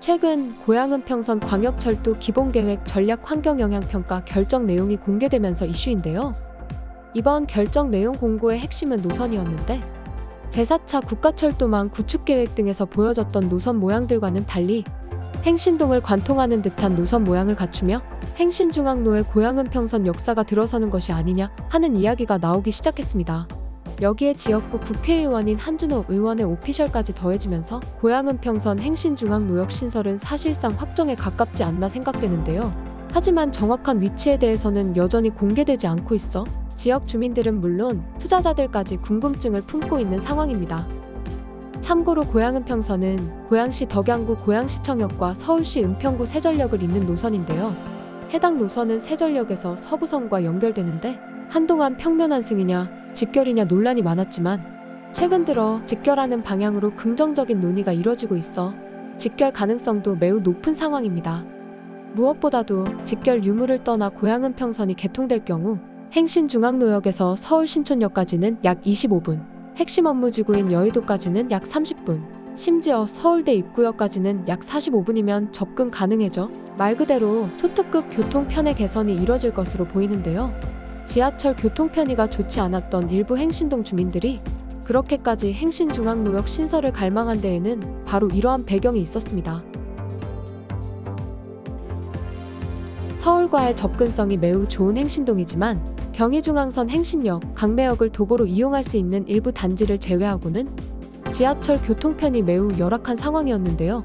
최근 고양은평선 광역철도 기본계획 전략환경영향평가 결정 내용이 공개되면서 이슈인데요. 이번 결정 내용 공고의 핵심은 노선이었는데 제4차 국가철도망 구축계획 등에서 보여졌던 노선 모양들과는 달리 행신동을 관통하는 듯한 노선 모양을 갖추며 행신중앙로의 고양은평선 역사가 들어서는 것이 아니냐 하는 이야기가 나오기 시작했습니다. 여기에 지역구 국회의원인 한준호 의원의 오피셜까지 더해지면서 고양은평선 행신중앙로역 신설은 사실상 확정에 가깝지 않나 생각되는데요. 하지만 정확한 위치에 대해서는 여전히 공개되지 않고 있어 지역 주민들은 물론 투자자들까지 궁금증을 품고 있는 상황입니다. 참고로 고양은평선은 고양시 덕양구 고양시청역과 서울시 은평구 세전역을 잇는 노선인데요. 해당 노선은 세전역에서 서부선과 연결되는데 한동안 평면 환승이냐 직결이냐 논란이 많았지만 최근 들어 직결하는 방향으로 긍정적인 논의가 이뤄지고 있어 직결 가능성도 매우 높은 상황입니다. 무엇보다도 직결 유무를 떠나 고양은평선이 개통될 경우 행신중앙로역에서 서울신촌역까지는 약 25분, 핵심 업무지구인 여의도까지는 약 30분, 심지어 서울대 입구역까지는 약 45분이면 접근 가능해져 말 그대로 초특급 교통 편의 개선이 이뤄질 것으로 보이는데요. 지하철 교통 편의가 좋지 않았던 일부 행신동 주민들이 그렇게까지 행신중앙로역 신설을 갈망한 데에는 바로 이러한 배경이 있었습니다. 서울과의 접근성이 매우 좋은 행신동이지만 경의중앙선 행신역, 강매역을 도보로 이용할 수 있는 일부 단지를 제외하고는 지하철 교통편이 매우 열악한 상황이었는데요.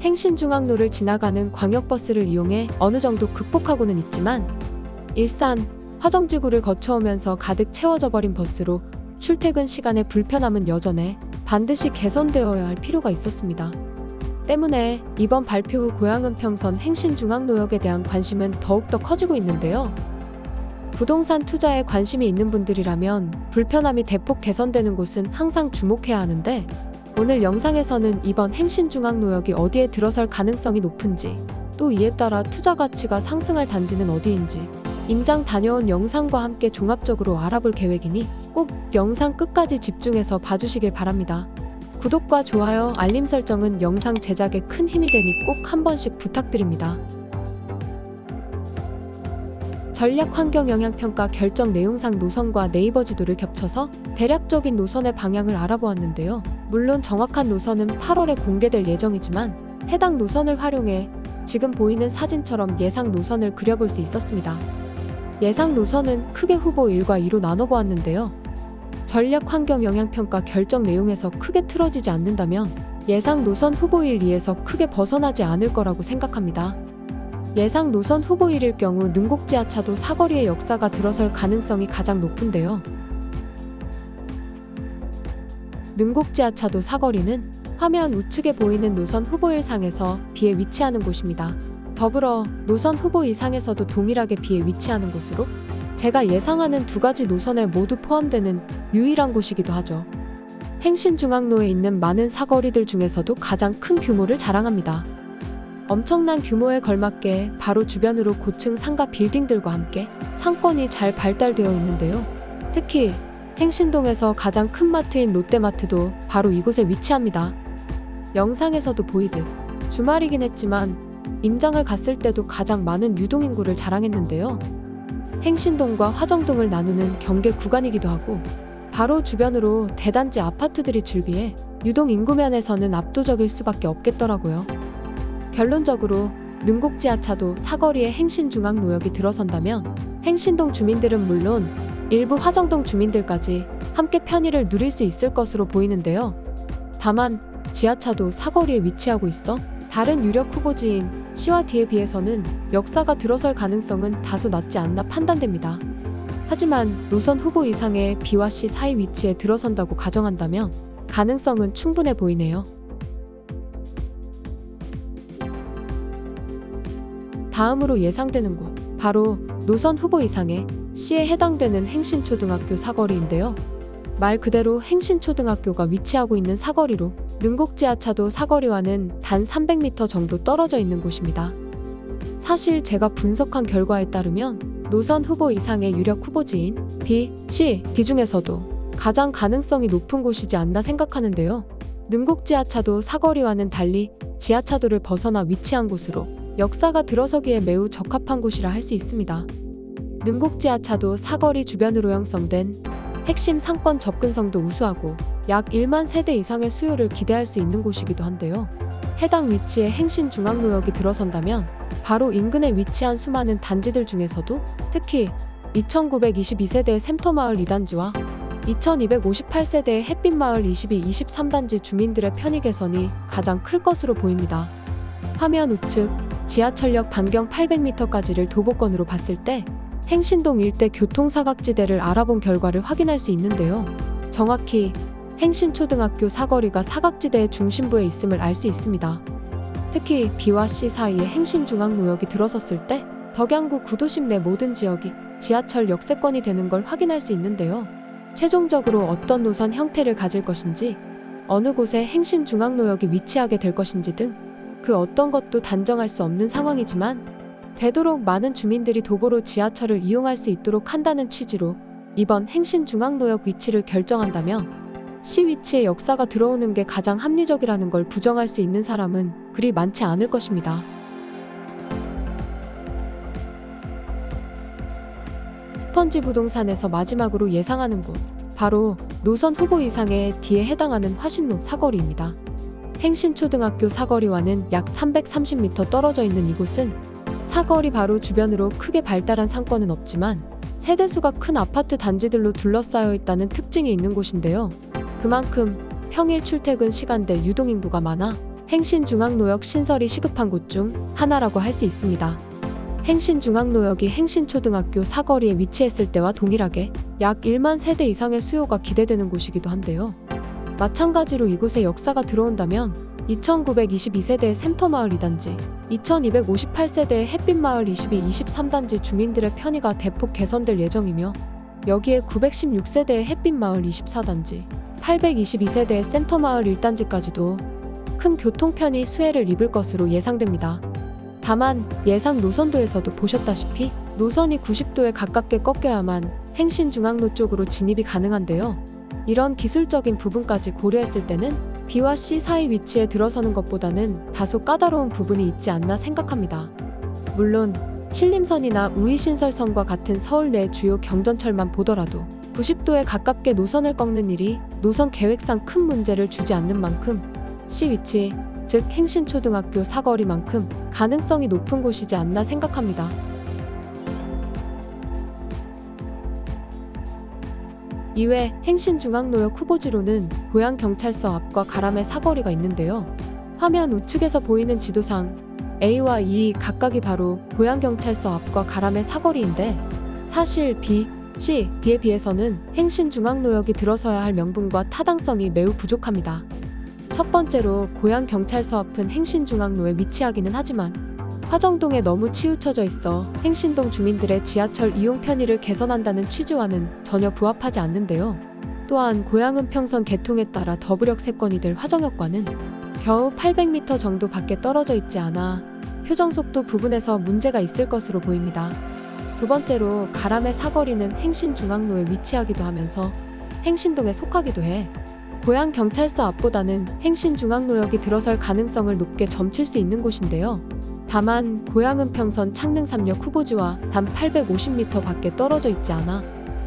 행신중앙로를 지나가는 광역버스를 이용해 어느 정도 극복하고는 있지만 일산, 화정지구를 거쳐오면서 가득 채워져 버린 버스로 출퇴근 시간의 불편함은 여전해 반드시 개선되어야 할 필요가 있었습니다. 때문에 이번 발표 후 고양은평선 행신중앙로역에 대한 관심은 더욱더 커지고 있는데요. 부동산 투자에 관심이 있는 분들이라면 불편함이 대폭 개선되는 곳은 항상 주목해야 하는데 오늘 영상에서는 이번 행신중앙로역이 어디에 들어설 가능성이 높은지 또 이에 따라 투자 가치가 상승할 단지는 어디인지 임장 다녀온 영상과 함께 종합적으로 알아볼 계획이니 꼭 영상 끝까지 집중해서 봐주시길 바랍니다. 구독과 좋아요, 알림 설정은 영상 제작에 큰 힘이 되니 꼭 한 번씩 부탁드립니다. 전략환경영향평가 결정 내용상 노선과 네이버 지도를 겹쳐서 대략적인 노선의 방향을 알아보았는데요. 물론 정확한 노선은 8월에 공개될 예정이지만 해당 노선을 활용해 지금 보이는 사진처럼 예상 노선을 그려볼 수 있었습니다. 예상 노선은 크게 후보 1과 2로 나눠보았는데요. 전략환경영향평가 결정 내용에서 크게 틀어지지 않는다면 예상 노선 후보 1, 2에서 크게 벗어나지 않을 거라고 생각합니다. 예상 노선 후보 1일 경우 능곡지하차도 사거리의 역사가 들어설 가능성이 가장 높은데요. 능곡지하차도 사거리는 화면 우측에 보이는 노선 후보 1상에서 B에 위치하는 곳입니다. 더불어 노선 후보 2상에서도 동일하게 B에 위치하는 곳으로 제가 예상하는 두 가지 노선에 모두 포함되는 유일한 곳이기도 하죠. 행신중앙로에 있는 많은 사거리들 중에서도 가장 큰 규모를 자랑합니다. 엄청난 규모에 걸맞게 바로 주변으로 고층 상가 빌딩들과 함께 상권이 잘 발달되어 있는데요. 특히 행신동에서 가장 큰 마트인 롯데마트도 바로 이곳에 위치합니다. 영상에서도 보이듯 주말이긴 했지만 임장을 갔을 때도 가장 많은 유동인구를 자랑했는데요. 행신동과 화정동을 나누는 경계 구간이기도 하고 바로 주변으로 대단지 아파트들이 즐비해 유동인구 면에서는 압도적일 수밖에 없겠더라고요. 결론적으로 능곡지하차도 사거리에 행신중앙로역이 들어선다면 행신동 주민들은 물론 일부 화정동 주민들까지 함께 편의를 누릴 수 있을 것으로 보이는데요. 다만 지하차도 사거리에 위치하고 있어 다른 유력 후보지인 C와 D에 비해서는 역사가 들어설 가능성은 다소 낮지 않나 판단됩니다. 하지만 노선 후보 이상의 B와 C 사이 위치에 들어선다고 가정한다면 가능성은 충분해 보이네요. 다음으로 예상되는 곳, 바로 노선 후보 이상의 C에 해당되는 행신초등학교 사거리인데요. 말 그대로 행신초등학교가 위치하고 있는 사거리로 능곡지하차도 사거리와는 단 300m 정도 떨어져 있는 곳입니다. 사실 제가 분석한 결과에 따르면 노선 후보 이상의 유력 후보지인 B, C, D 중에서도 가장 가능성이 높은 곳이지 않나 생각하는데요. 능곡지하차도 사거리와는 달리 지하차도를 벗어나 위치한 곳으로 역사가 들어서기에 매우 적합한 곳이라 할 수 있습니다. 능곡지하차도 사거리 주변으로 형성된 핵심 상권 접근성도 우수하고 약 1만 세대 이상의 수요를 기대할 수 있는 곳이기도 한데요. 해당 위치에 행신중앙노역이 들어선다면 바로 인근에 위치한 수많은 단지들 중에서도 특히 2922세대의 샘터마을 2단지와 2258세대의 햇빛마을 22, 23단지 주민들의 편의 개선이 가장 클 것으로 보입니다. 화면 우측 지하철역 반경 800m까지를 도보권으로 봤을 때 행신동 일대 교통사각지대를 알아본 결과를 확인할 수 있는데요. 정확히 행신초등학교 사거리가 사각지대의 중심부에 있음을 알 수 있습니다. 특히 B와 C 사이에 행신중앙노역이 들어섰을 때 덕양구 구도심 내 모든 지역이 지하철 역세권이 되는 걸 확인할 수 있는데요. 최종적으로 어떤 노선 형태를 가질 것인지, 어느 곳에 행신중앙노역이 위치하게 될 것인지 등 그 어떤 것도 단정할 수 없는 상황이지만 되도록 많은 주민들이 도보로 지하철을 이용할 수 있도록 한다는 취지로 이번 행신중앙노역 위치를 결정한다면 C 위치에 역사가 들어오는 게 가장 합리적이라는 걸 부정할 수 있는 사람은 그리 많지 않을 것입니다. 스펀지 부동산에서 마지막으로 예상하는 곳, 바로 노선 후보 이상의 D에 해당하는 화신로 사거리입니다. 행신초등학교 사거리와는 약 330m 떨어져 있는 이곳은 사거리 바로 주변으로 크게 발달한 상권은 없지만 세대수가 큰 아파트 단지들로 둘러싸여 있다는 특징이 있는 곳인데요. 그만큼 평일 출퇴근 시간대 유동인구가 많아 행신중앙노역 신설이 시급한 곳 중 하나라고 할 수 있습니다. 행신중앙노역이 행신초등학교 사거리에 위치했을 때와 동일하게 약 1만 세대 이상의 수요가 기대되는 곳이기도 한데요. 마찬가지로 이곳에 역사가 들어온다면 2922세대의 샘터마을 2단지, 2258세대의 햇빛마을 22, 23단지 주민들의 편의가 대폭 개선될 예정이며 여기에 916세대의 햇빛마을 24단지, 822세대의 샘터마을 1단지까지도 큰 교통편의 수혜를 입을 것으로 예상됩니다. 다만 예상 노선도에서도 보셨다시피 노선이 90도에 가깝게 꺾여야만 행신중앙로 쪽으로 진입이 가능한데요. 이런 기술적인 부분까지 고려했을 때는 B와 C 사이 위치에 들어서는 것보다는 다소 까다로운 부분이 있지 않나 생각합니다. 물론 신림선이나 우이신설선과 같은 서울 내 주요 경전철만 보더라도 90도에 가깝게 노선을 꺾는 일이 노선 계획상 큰 문제를 주지 않는 만큼 C 위치, 즉 행신초등학교 사거리만큼 가능성이 높은 곳이지 않나 생각합니다. 이외 행신중앙노역 후보지로는 고양경찰서 앞과 가람의 사거리가 있는데요. 화면 우측에서 보이는 지도상 A와 E 각각이 바로 고양경찰서 앞과 가람의 사거리인데 사실 B, C, D에 비해서는 행신중앙노역이 들어서야 할 명분과 타당성이 매우 부족합니다. 첫 번째로 고양경찰서 앞은 행신중앙로에 위치하기는 하지만 화정동에 너무 치우쳐져 있어 행신동 주민들의 지하철 이용 편의를 개선한다는 취지와는 전혀 부합하지 않는데요. 또한 고양은평선 개통에 따라 더블역세권이 될 화정역과는 겨우 800m 정도 밖에 떨어져 있지 않아 표정속도 부분에서 문제가 있을 것으로 보입니다. 두 번째로 가람의 사거리는 행신중앙로에 위치하기도 하면서 행신동에 속하기도 해 고양경찰서 앞보다는 행신중앙노역이 들어설 가능성을 높게 점칠 수 있는 곳인데요. 다만 고양은평선 창릉3역 후보지와 단 850m 밖에 떨어져 있지 않아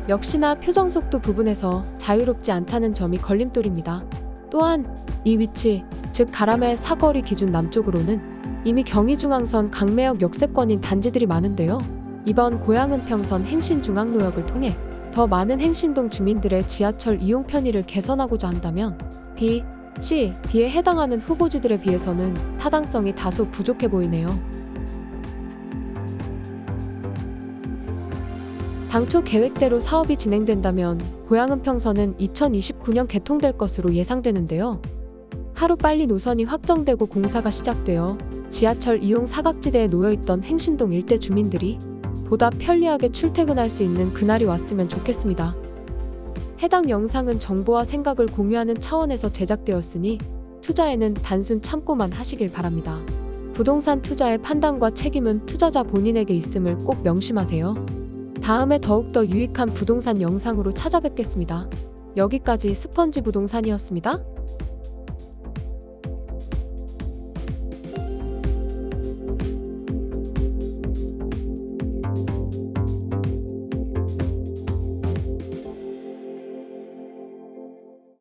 역시나 표정속도 부분에서 자유롭지 않다는 점이 걸림돌입니다. 또한 이 위치, 즉 가람의 사거리 기준 남쪽으로는 이미 경의중앙선 강매역 역세권인 단지들이 많은데요. 이번 고양은평선 행신중앙노역을 통해 더 많은 행신동 주민들의 지하철 이용 편의를 개선하고자 한다면 B, C, D에 해당하는 후보지들에 비해서는 타당성이 다소 부족해 보이네요. 당초 계획대로 사업이 진행된다면 고양은평선은 2029년 개통될 것으로 예상되는데요. 하루빨리 노선이 확정되고 공사가 시작되어 지하철 이용 사각지대에 놓여있던 행신동 일대 주민들이 보다 편리하게 출퇴근할 수 있는 그날이 왔으면 좋겠습니다. 해당 영상은 정보와 생각을 공유하는 차원에서 제작되었으니 투자에는 단순 참고만 하시길 바랍니다. 부동산 투자의 판단과 책임은 투자자 본인에게 있음을 꼭 명심하세요. 다음에 더욱더 유익한 부동산 영상으로 찾아뵙겠습니다. 여기까지 스펀지 부동산이었습니다.